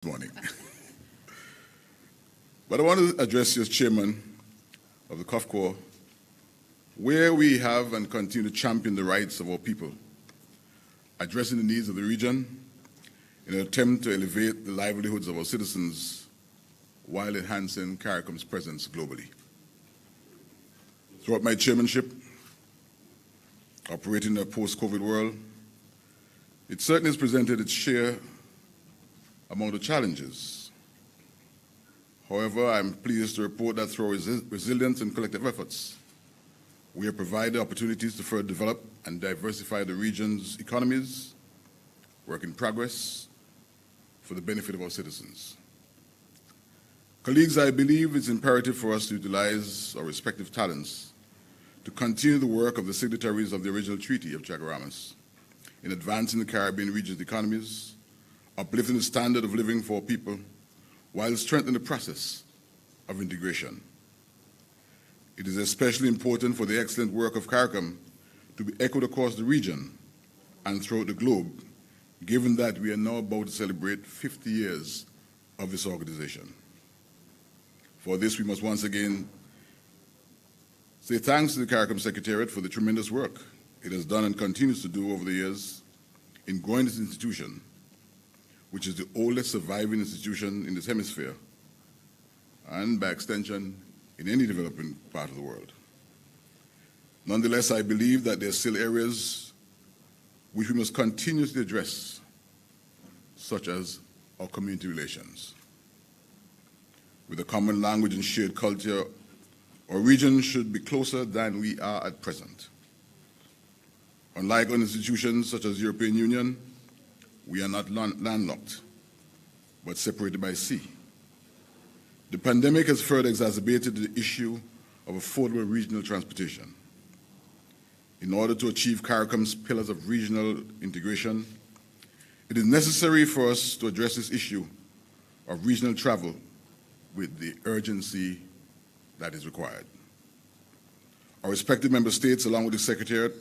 Morning. But I want to address you as chairman of the COFCOR, where we have and continue to champion the rights of our people, addressing the needs of the region in an attempt to elevate the livelihoods of our citizens while enhancing CARICOM's presence globally. Throughout my chairmanship, operating in a post-COVID world, it certainly has presented its share among the challenges. However, I'm pleased to report that through resilience and collective efforts, we have provided opportunities to further develop and diversify the region's economies, work in progress for the benefit of our citizens. Colleagues, I believe it's imperative for us to utilize our respective talents to continue the work of the signatories of the original Treaty of Chaguaramas in advancing the Caribbean region's economies, uplifting the standard of living for people, while strengthening the process of integration. It is especially important for the excellent work of CARICOM to be echoed across the region and throughout the globe, given that we are now about to celebrate 50 years of this organization. For this, we must once again say thanks to the CARICOM Secretariat for the tremendous work it has done and continues to do over the years in growing this institution, which is the oldest surviving institution in this hemisphere, and by extension, in any developing part of the world. Nonetheless, I believe that there are still areas which we must continuously address, such as our community relations. With a common language and shared culture, our region should be closer than we are at present. Unlike other institutions such as the European Union, we are not landlocked, but separated by sea. The pandemic has further exacerbated the issue of affordable regional transportation. In order to achieve CARICOM's pillars of regional integration, it is necessary for us to address this issue of regional travel with the urgency that is required. Our respective member states, along with the Secretariat,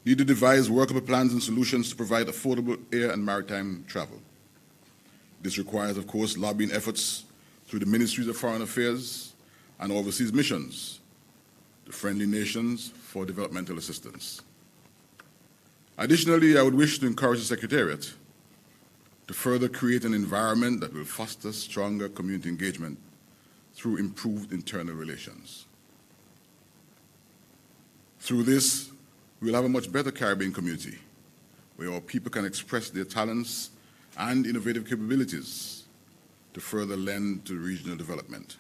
need to devise workable plans and solutions to provide affordable air and maritime travel. This requires, of course, lobbying efforts through the Ministries of Foreign Affairs and overseas missions, the friendly nations for developmental assistance. Additionally, I would wish to encourage the Secretariat to further create an environment that will foster stronger community engagement through improved internal relations. Through this, we will have a much better Caribbean community where our people can express their talents and innovative capabilities to further lend to regional development.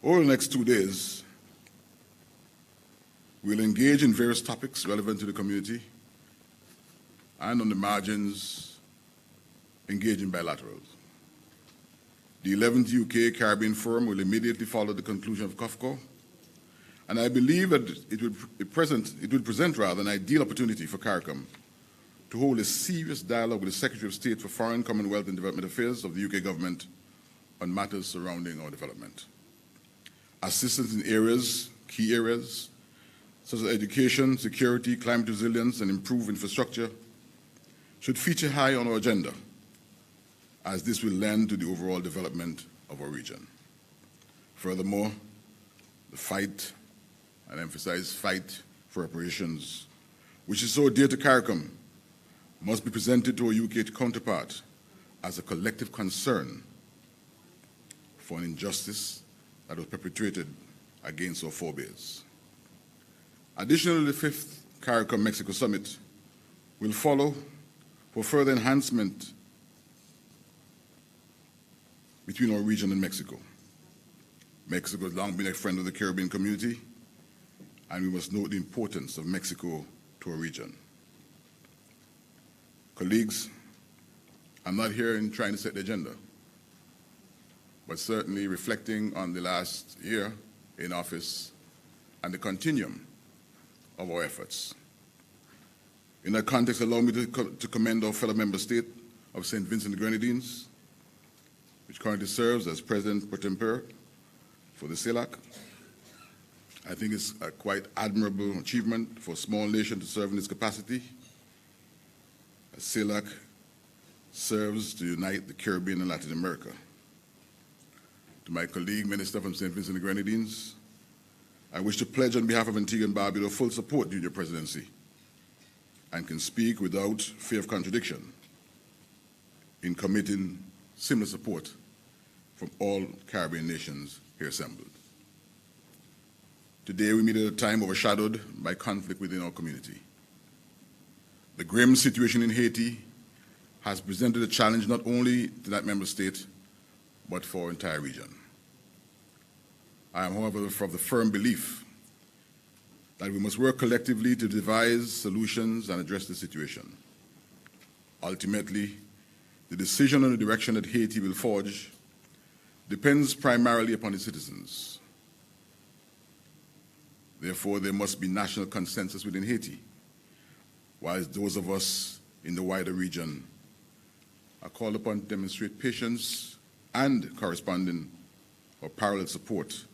Over the next 2 days, we'll engage in various topics relevant to the community and on the margins, engage in bilaterals. The 11th UK Caribbean Forum will immediately follow the conclusion of COFCOR, and I believe that it would present an ideal opportunity for CARICOM to hold a serious dialogue with the Secretary of State for Foreign, Commonwealth and Development Affairs of the UK government on matters surrounding our development. Assistance in key areas, such as education, security, climate resilience, and improved infrastructure should feature high on our agenda, as this will lend to the overall development of our region. Furthermore, the fight, and emphasize fight for reparations, which is so dear to CARICOM, must be presented to our UK counterpart as a collective concern for an injustice that was perpetrated against our forebears. Additionally, the 5th CARICOM-Mexico Summit will follow for further enhancement between our region and Mexico. Mexico has long been a friend of the Caribbean community, and we must note the importance of Mexico to our region. Colleagues, I'm not here in trying to set the agenda, but certainly reflecting on the last year in office and the continuum of our efforts. In that context, allow me to commend our fellow member state of St. Vincent and the Grenadines, which currently serves as President pro tempore for the CELAC. I think it's a quite admirable achievement for a small nation to serve in this capacity. CELAC serves to unite the Caribbean and Latin America. To my colleague, Minister from St. Vincent and the Grenadines, I wish to pledge on behalf of Antigua and Barbuda full support during your presidency and can speak without fear of contradiction in committing similar support from all Caribbean nations here assembled. Today we meet at a time overshadowed by conflict within our community. The grim situation in Haiti has presented a challenge not only to that member state, but for our entire region. I am, however, of the firm belief that we must work collectively to devise solutions and address the situation. Ultimately, the decision on the direction that Haiti will forge depends primarily upon its citizens. Therefore, there must be national consensus within Haiti, whilst those of us in the wider region are called upon to demonstrate patience and corresponding or parallel support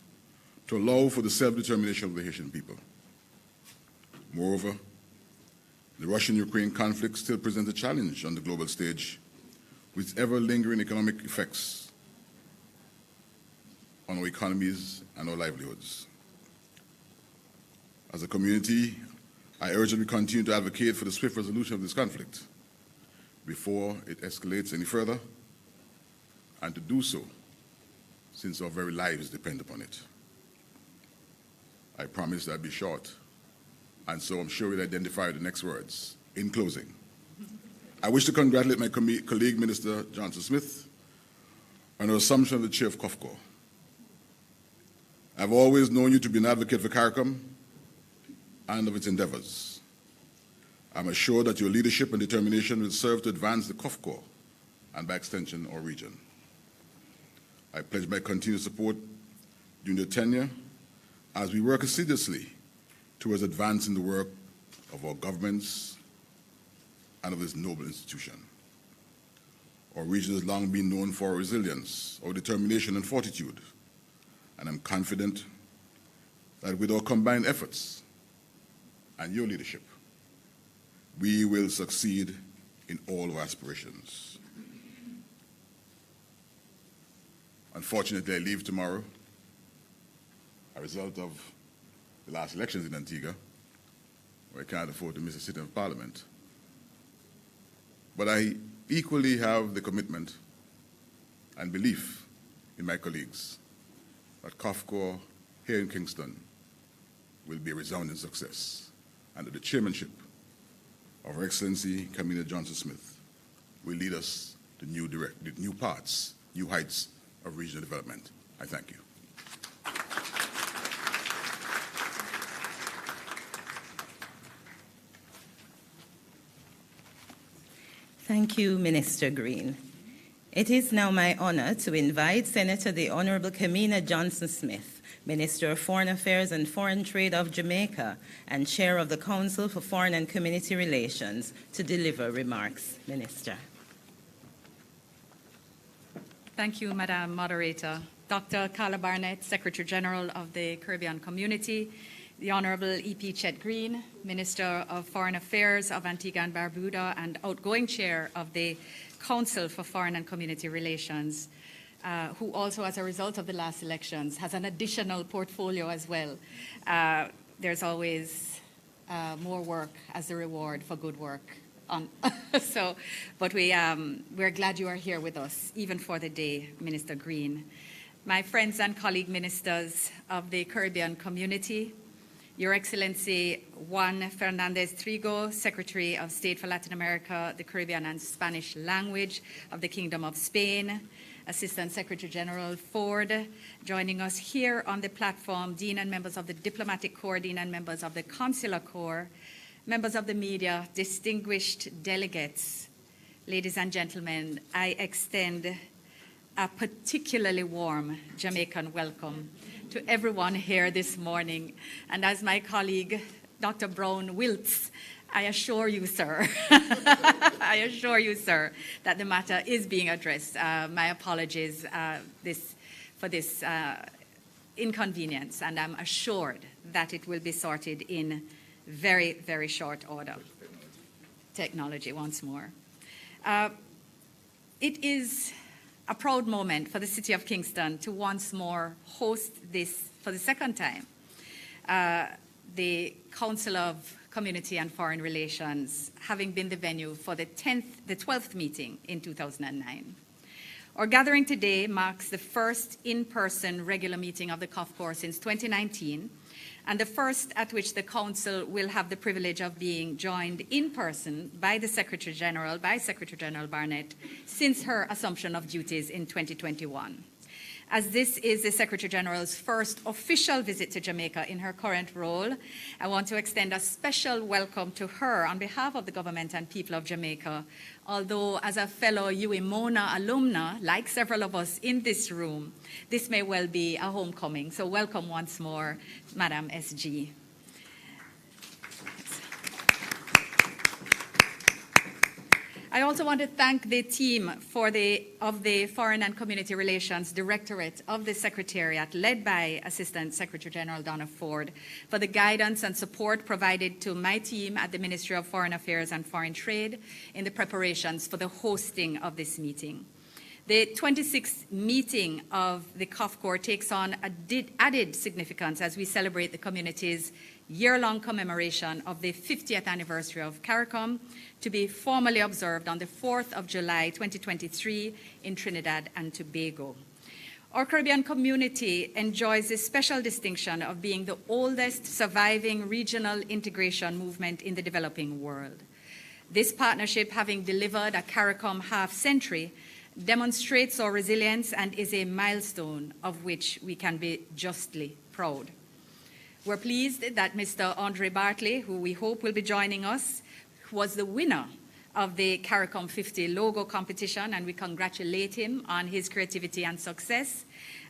to allow for the self-determination of the Haitian people. Moreover, the Russian-Ukraine conflict still presents a challenge on the global stage with its ever-lingering economic effects on our economies and our livelihoods. As a community, I urge that we continue to advocate for the swift resolution of this conflict before it escalates any further, and to do so since our very lives depend upon it. I promise that I'll be short, and so I'm sure we'll identify the next words. In closing, I wish to congratulate my colleague, Minister Johnson-Smith, on her assumption of the chair of COFCO. I've always known you to be an advocate for CARICOM and of its endeavors. I'm assured that your leadership and determination will serve to advance the COFCO and, by extension, our region. I pledge my continued support during your tenure as we work assiduously towards advancing the work of our governments and of this noble institution. Our region has long been known for our resilience, our determination and fortitude, and I'm confident that with our combined efforts and your leadership, we will succeed in all our aspirations. Unfortunately, I leave tomorrow, a result of the last elections in Antigua, where I can't afford to miss a sitting of Parliament. But I equally have the commitment and belief in my colleagues that COFCO here in Kingston will be a resounding success under the chairmanship of Her Excellency Camilla Johnson-Smith will lead us to new paths, new heights of regional development. I thank you. Thank you, Minister Green. It is now my honor to invite Senator the Honorable Camilla Johnson-Smith, Minister of Foreign Affairs and Foreign Trade of Jamaica and Chair of the Council for Foreign and Community Relations, to deliver remarks. Minister. Thank you, Madam Moderator. Dr. Carla Barnett, Secretary General of the Caribbean Community, the Honorable E.P. Chet Green, Minister of Foreign Affairs of Antigua and Barbuda and outgoing Chair of the Council for Foreign and Community Relations, who also, as a result of the last elections, has an additional portfolio as well. There's always more work as a reward for good work. But we're glad you are here with us, even for the day, Minister Green. My friends and colleague ministers of the Caribbean Community, Your Excellency Juan Fernandez Trigo, Secretary of State for Latin America, the Caribbean and Spanish Language of the Kingdom of Spain, Assistant Secretary General Ford, joining us here on the platform, Dean and members of the Diplomatic Corps, Dean and members of the Consular Corps, members of the media, distinguished delegates, ladies and gentlemen, I extend a particularly warm Jamaican welcome to everyone here this morning. And as my colleague, Dr. Brown Wiltz, I assure you, sir, I assure you, sir, that the matter is being addressed. My apologies for this inconvenience, and I'm assured that it will be sorted in very, very short order. Technology once more. It is a proud moment for the City of Kingston to once more host this, for the second time, the Council of Community and Foreign Relations, having been the venue for the 12th meeting in 2009. Our gathering today marks the first in-person regular meeting of the COFCOR since 2019, and the first at which the Council will have the privilege of being joined in person by the Secretary General, by Secretary General Barnett, since her assumption of duties in 2021. As this is the Secretary General's first official visit to Jamaica in her current role, I want to extend a special welcome to her on behalf of the government and people of Jamaica, although as a fellow UEMONA alumna, like several of us in this room, this may well be a homecoming. So welcome once more, Madam SG. I also want to thank the team of the Foreign and Community Relations Directorate of the Secretariat, led by Assistant Secretary General Donna Ford, for the guidance and support provided to my team at the Ministry of Foreign Affairs and Foreign Trade in the preparations for the hosting of this meeting. The 26th meeting of the COFCOR takes on added significance as we celebrate the community's year-long commemoration of the 50th anniversary of CARICOM, to be formally observed on the 4th of July 2023 in Trinidad and Tobago. Our Caribbean community enjoys the special distinction of being the oldest surviving regional integration movement in the developing world. This partnership, having delivered a CARICOM half-century, demonstrates our resilience and is a milestone of which we can be justly proud. We're pleased that Mr. Andre Bartley, who we hope will be joining us, was the winner of the CARICOM 50 logo competition, and we congratulate him on his creativity and success.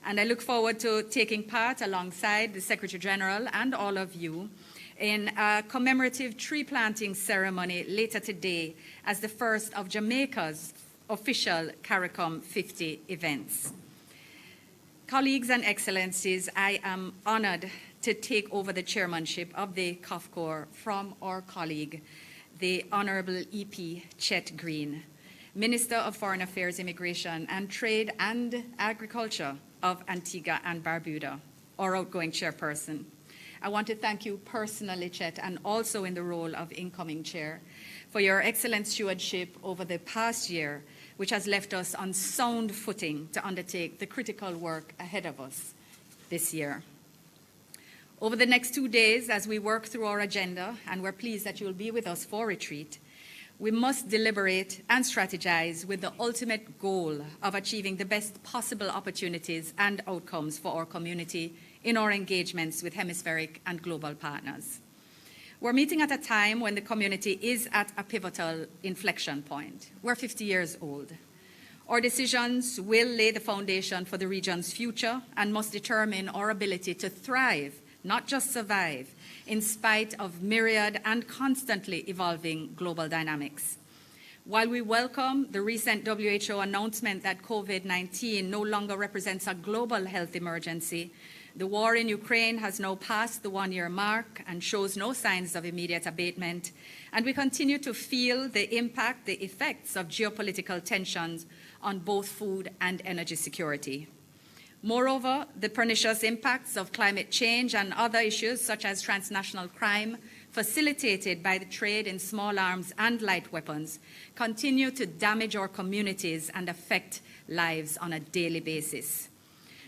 And I look forward to taking part alongside the Secretary General and all of you in a commemorative tree planting ceremony later today as the first of Jamaica's official CARICOM 50 events. Colleagues and Excellencies, I am honored to take over the chairmanship of the COFCOR from our colleague, the Honorable EP Chet Green, Minister of Foreign Affairs, Immigration and Trade and Agriculture of Antigua and Barbuda, our outgoing chairperson. I want to thank you personally, Chet, and also in the role of incoming chair, for your excellent stewardship over the past year, which has left us on sound footing to undertake the critical work ahead of us this year. Over the next 2 days, as we work through our agenda, and we're pleased that you'll be with us for retreat, we must deliberate and strategize with the ultimate goal of achieving the best possible opportunities and outcomes for our community in our engagements with hemispheric and global partners. We're meeting at a time when the community is at a pivotal inflection point. We're 50 years old. Our decisions will lay the foundation for the region's future and must determine our ability to thrive, not just survive, in spite of myriad and constantly evolving global dynamics. While we welcome the recent WHO announcement that COVID-19 no longer represents a global health emergency, the war in Ukraine has now passed the one-year mark and shows no signs of immediate abatement, and we continue to feel the impact, the effects of geopolitical tensions on both food and energy security. Moreover, the pernicious impacts of climate change and other issues such as transnational crime, facilitated by the trade in small arms and light weapons, continue to damage our communities and affect lives on a daily basis.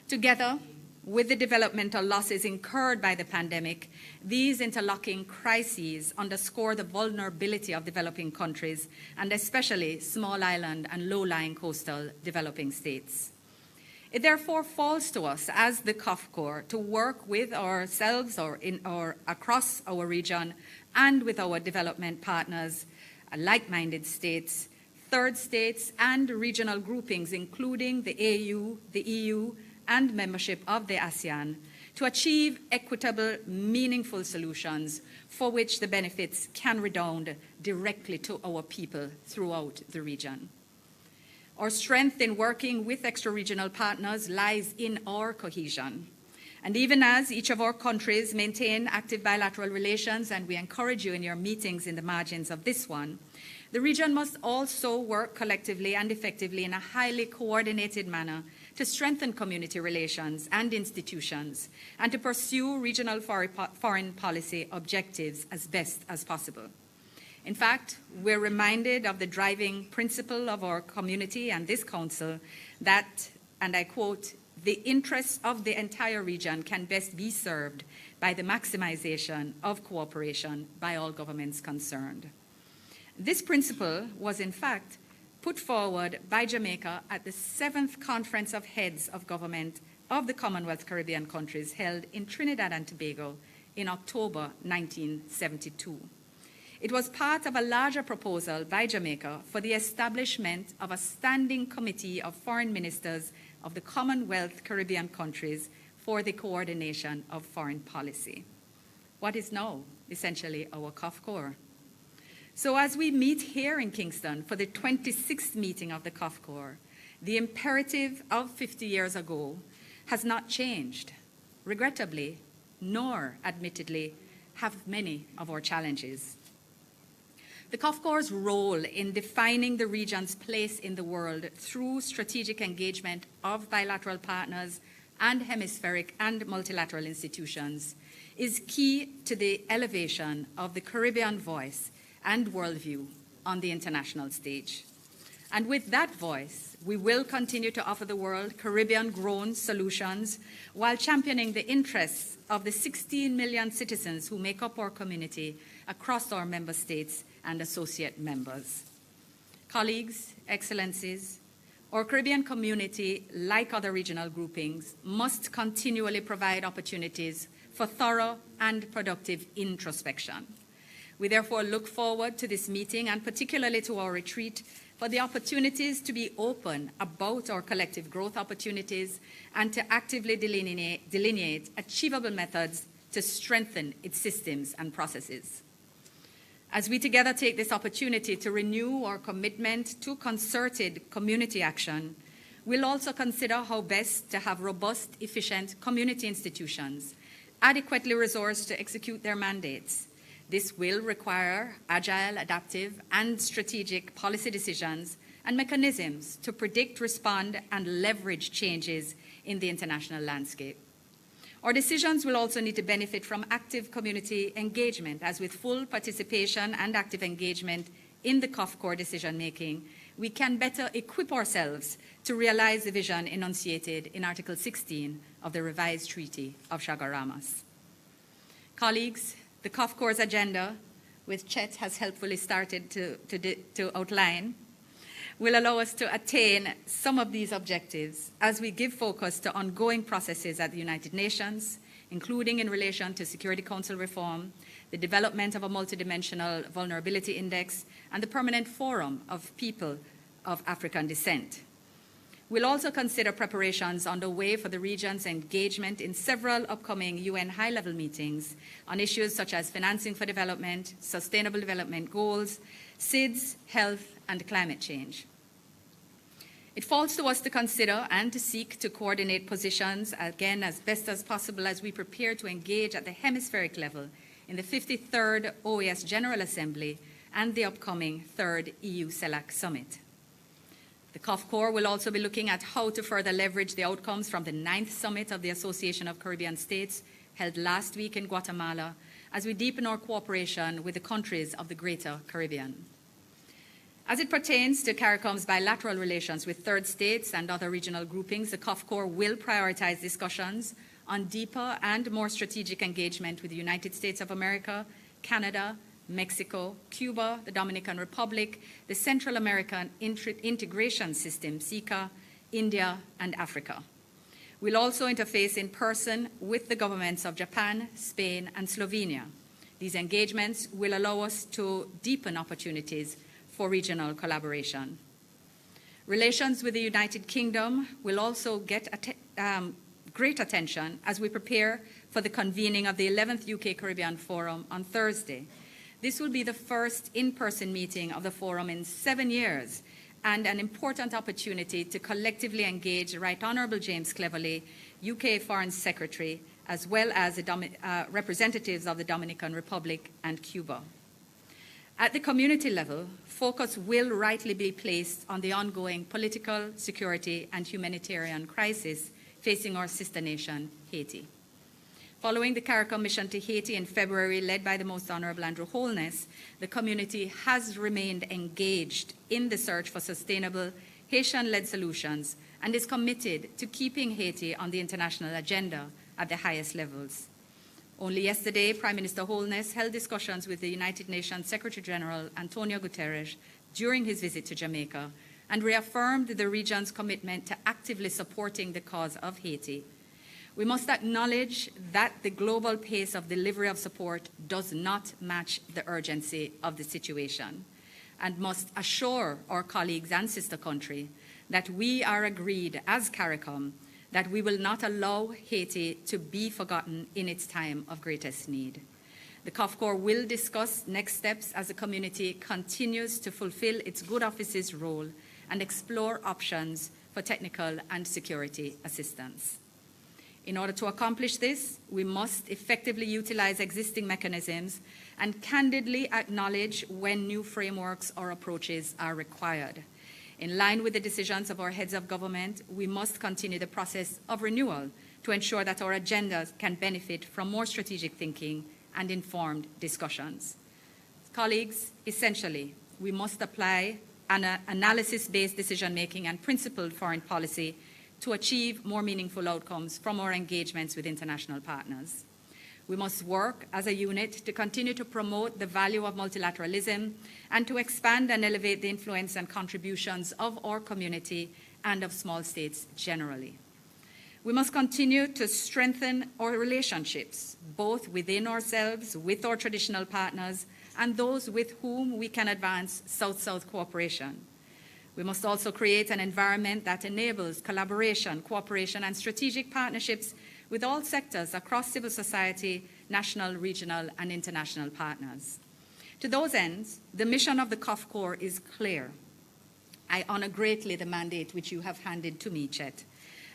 Together, with the developmental losses incurred by the pandemic, these interlocking crises underscore the vulnerability of developing countries, and especially small island and low-lying coastal developing states. It therefore falls to us as the COFCOR to work with ourselves or across our region and with our development partners, like-minded states, third states, and regional groupings, including the AU, the EU, and membership of the ASEAN, to achieve equitable, meaningful solutions for which the benefits can redound directly to our people throughout the region. Our strength in working with extra-regional partners lies in our cohesion. And even as each of our countries maintain active bilateral relations, and we encourage you in your meetings in the margins of this one, The region must also work collectively and effectively in a highly coordinated manner to strengthen community relations and institutions and to pursue regional foreign policy objectives as best as possible. In fact, we're reminded of the driving principle of our community and this council that, and I quote, "The interests of the entire region can best be served by the maximization of cooperation by all governments concerned." This principle was, in fact, put forward by Jamaica at the 7th Conference of Heads of Government of the Commonwealth Caribbean countries held in Trinidad and Tobago in October 1972. It was part of a larger proposal by Jamaica for the establishment of a standing committee of foreign ministers of the Commonwealth Caribbean countries for the coordination of foreign policy. What is now essentially our COFCOR. So as we meet here in Kingston for the 26th meeting of the COFCOR, the imperative of 50 years ago has not changed. Regrettably, nor admittedly, have many of our challenges. The COFCOR's role in defining the region's place in the world through strategic engagement of bilateral partners and hemispheric and multilateral institutions is key to the elevation of the Caribbean voice and worldview on the international stage. And with that voice, we will continue to offer the world Caribbean-grown solutions while championing the interests of the 16 million citizens who make up our community across our member states and associate members. Colleagues, Excellencies, our Caribbean community, like other regional groupings, must continually provide opportunities for thorough and productive introspection. We therefore look forward to this meeting and particularly to our retreat for the opportunities to be open about our collective growth opportunities and to actively delineate achievable methods to strengthen its systems and processes. As we together take this opportunity to renew our commitment to concerted community action, we'll also consider how best to have robust, efficient community institutions, adequately resourced to execute their mandates. This will require agile, adaptive, and strategic policy decisions and mechanisms to predict, respond, and leverage changes in the international landscape. Our decisions will also need to benefit from active community engagement, as with full participation and active engagement in the COFCOR decision-making, we can better equip ourselves to realize the vision enunciated in Article 16 of the revised Treaty of Chaguaramas. Colleagues, the COFCOR's agenda, which Chet has helpfully started to outline, will allow us to attain some of these objectives as we give focus to ongoing processes at the United Nations, including in relation to Security Council reform, the development of a multidimensional vulnerability index, and the permanent forum of people of African descent. We'll also consider preparations underway for the region's engagement in several upcoming UN high-level meetings on issues such as financing for development, sustainable development goals, SIDS, health, and climate change. It falls to us to consider and to seek to coordinate positions, again, as best as possible as we prepare to engage at the hemispheric level in the 53rd OAS General Assembly and the upcoming 3rd EU CELAC Summit. The COFCOR will also be looking at how to further leverage the outcomes from the 9th Summit of the Association of Caribbean States held last week in Guatemala as we deepen our cooperation with the countries of the Greater Caribbean. As it pertains to CARICOM's bilateral relations with third states and other regional groupings, the COFCOR will prioritize discussions on deeper and more strategic engagement with the United States of America, Canada, Mexico, Cuba, the Dominican Republic, the Central American Integration System, CICA, India, and Africa. We'll also interface in person with the governments of Japan, Spain, and Slovenia. These engagements will allow us to deepen opportunities for regional collaboration. Relations with the United Kingdom will also get great attention as we prepare for the convening of the 11th UK Caribbean Forum on Thursday. This will be the first in-person meeting of the forum in 7 years and an important opportunity to collectively engage Right Honourable James Cleverly, UK Foreign Secretary, as well as the representatives of the Dominican Republic and Cuba. At the community level, focus will rightly be placed on the ongoing political, security, and humanitarian crisis facing our sister nation, Haiti. Following the CARICOM mission to Haiti in February, led by the Most Honorable Andrew Holness, the community has remained engaged in the search for sustainable Haitian-led solutions and is committed to keeping Haiti on the international agenda at the highest levels. Only yesterday, Prime Minister Holness held discussions with the United Nations Secretary General Antonio Guterres during his visit to Jamaica and reaffirmed the region's commitment to actively supporting the cause of Haiti. We must acknowledge that the global pace of delivery of support does not match the urgency of the situation and must assure our colleagues and sister country that we are agreed as CARICOM that we will not allow Haiti to be forgotten in its time of greatest need. The COFCOR will discuss next steps as the community continues to fulfill its good office's role and explore options for technical and security assistance. In order to accomplish this, we must effectively utilize existing mechanisms and candidly acknowledge when new frameworks or approaches are required. In line with the decisions of our heads of government, we must continue the process of renewal to ensure that our agendas can benefit from more strategic thinking and informed discussions. Colleagues, essentially, we must apply an analysis-based decision-making and principled foreign policy to achieve more meaningful outcomes from our engagements with international partners. We must work as a unit to continue to promote the value of multilateralism and to expand and elevate the influence and contributions of our community and of small states generally. We must continue to strengthen our relationships, both within ourselves, with our traditional partners, and those with whom we can advance South-South cooperation. We must also create an environment that enables collaboration, cooperation, and strategic partnerships with all sectors across civil society, national, regional, and international partners. To those ends, the mission of the COFCOR is clear. I honor greatly the mandate which you have handed to me, Chet,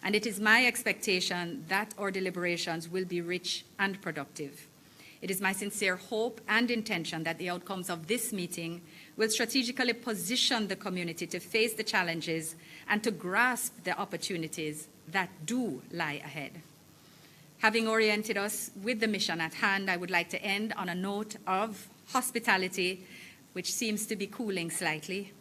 and it is my expectation that our deliberations will be rich and productive. It is my sincere hope and intention that the outcomes of this meeting will strategically position the community to face the challenges and to grasp the opportunities that do lie ahead. Having oriented us with the mission at hand, I would like to end on a note of hospitality, which seems to be cooling slightly,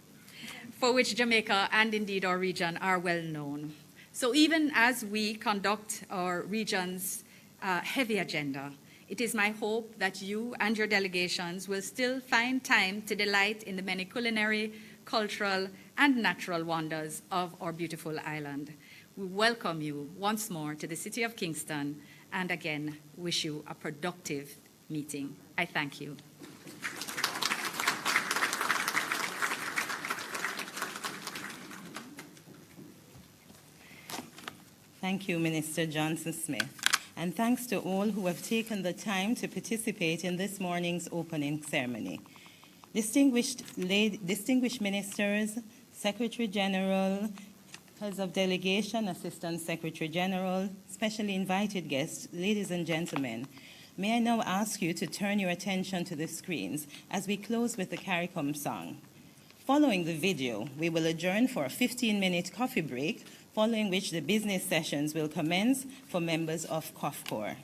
for which Jamaica and indeed our region are well known. So even as we conduct our region's heavy agenda, it is my hope that you and your delegations will still find time to delight in the many culinary, cultural, and natural wonders of our beautiful island. We welcome you once more to the city of Kingston and again wish you a productive meeting. I thank you. Thank you, Minister Johnson-Smith. And thanks to all who have taken the time to participate in this morning's opening ceremony. Distinguished ministers, Secretary General, heads of delegation, Assistant Secretary General, specially invited guests, ladies and gentlemen, may I now ask you to turn your attention to the screens as we close with the CARICOM song. Following the video, we will adjourn for a 15-minute coffee break, following which the business sessions will commence for members of COFCOR.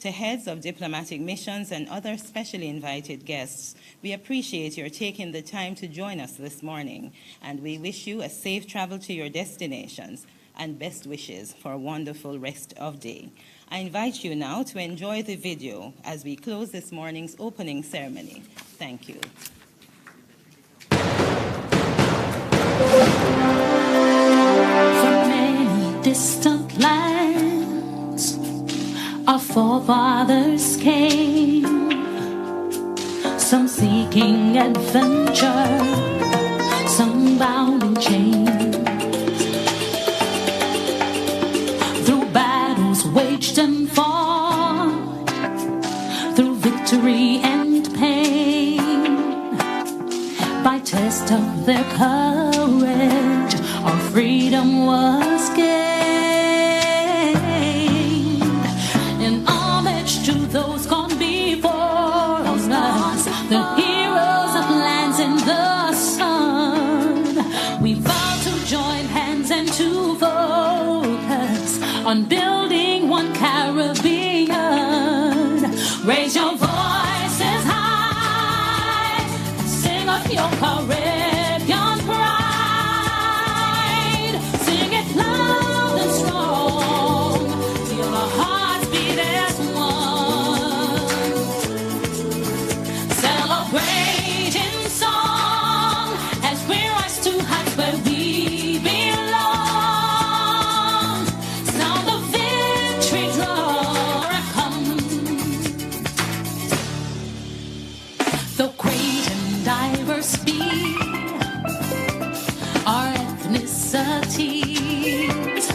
To heads of diplomatic missions and other specially invited guests, we appreciate your taking the time to join us this morning, and we wish you a safe travel to your destinations and best wishes for a wonderful rest of day. I invite you now to enjoy the video as we close this morning's opening ceremony. Thank you. Distant lands, our forefathers came, some seeking adventure, some bound in chains. Through battles waged and fought, through victory and pain, by test of their courage, our freedom was gained. To those gone before us, the heroes of land. focus on building one Caribbean. Raise your voices high, sing of your Caribbean pride. Sing it loud and strong, feel our hearts beat as one. Celebrate in song as we rise to heights where we belong. Sound the victory drum come. Though great and diverse be our ethnicities,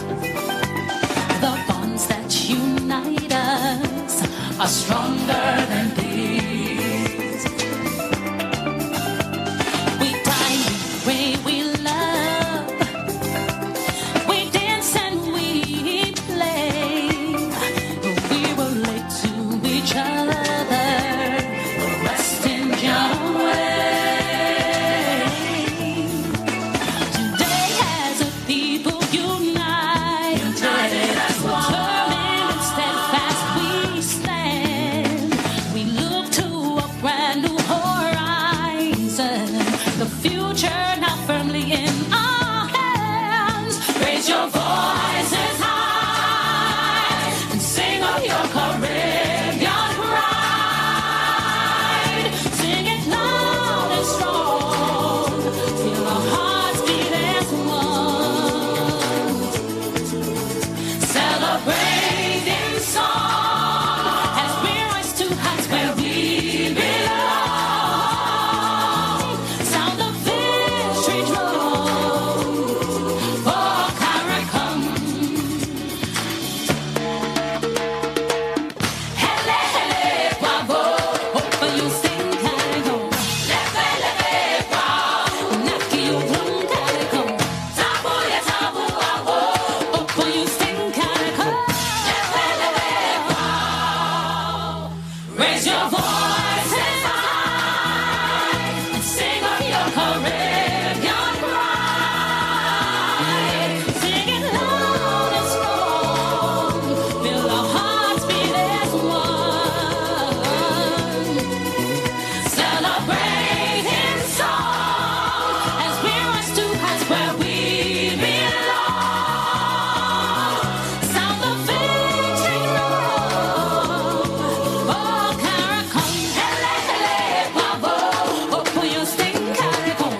the bonds that unite us are stronger than these. We dine, we pray, we love, we dance and we play. We relate to each other, the rest in your way. Today as a people united as one, determined and steadfast we stand. We look to a brand new horizon, the future now firmly in our hands. Raise your voices high and sing of your Caribbean pride. Sing it loud and strong, feel our hearts beat as one. Celebrate in song as we rise to heights where we belong. Sound the victory drum for Caricom. Hele, hele, bravo. Open you sing Caricom. Leve, leve, bravo. Naki you drum Caricom. Tabu ya tabu abo. Open you sing Caricom. Leve, leve, bravo. Raise your voices high and sing of your Caribbean pride. Sing it loud and strong, feel our hearts beat as one. Celebrate in song as we rise to heights where we belong. Sound the victory drum for Caricom. Hele, hele, bravo. Open your sting, Caricom.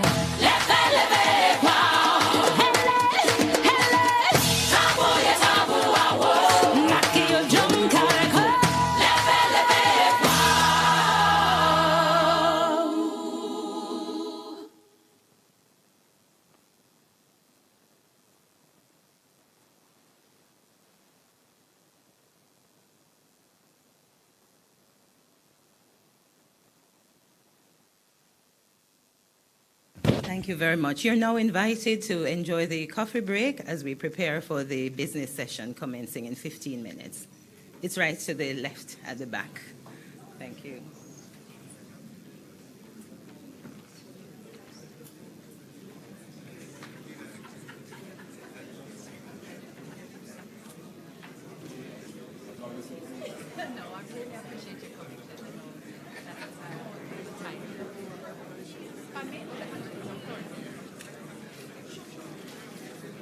Leve, leve, bravo. Hele, hele. Tabu ya tabu awo. Naki your drum, Caricom. Leve, leve, bravo. Thank you very much. You're now invited to enjoy the coffee break as we prepare for the business session commencing in 15 minutes. It's right to the left at the back. Thank you. No, I really appreciate you coming.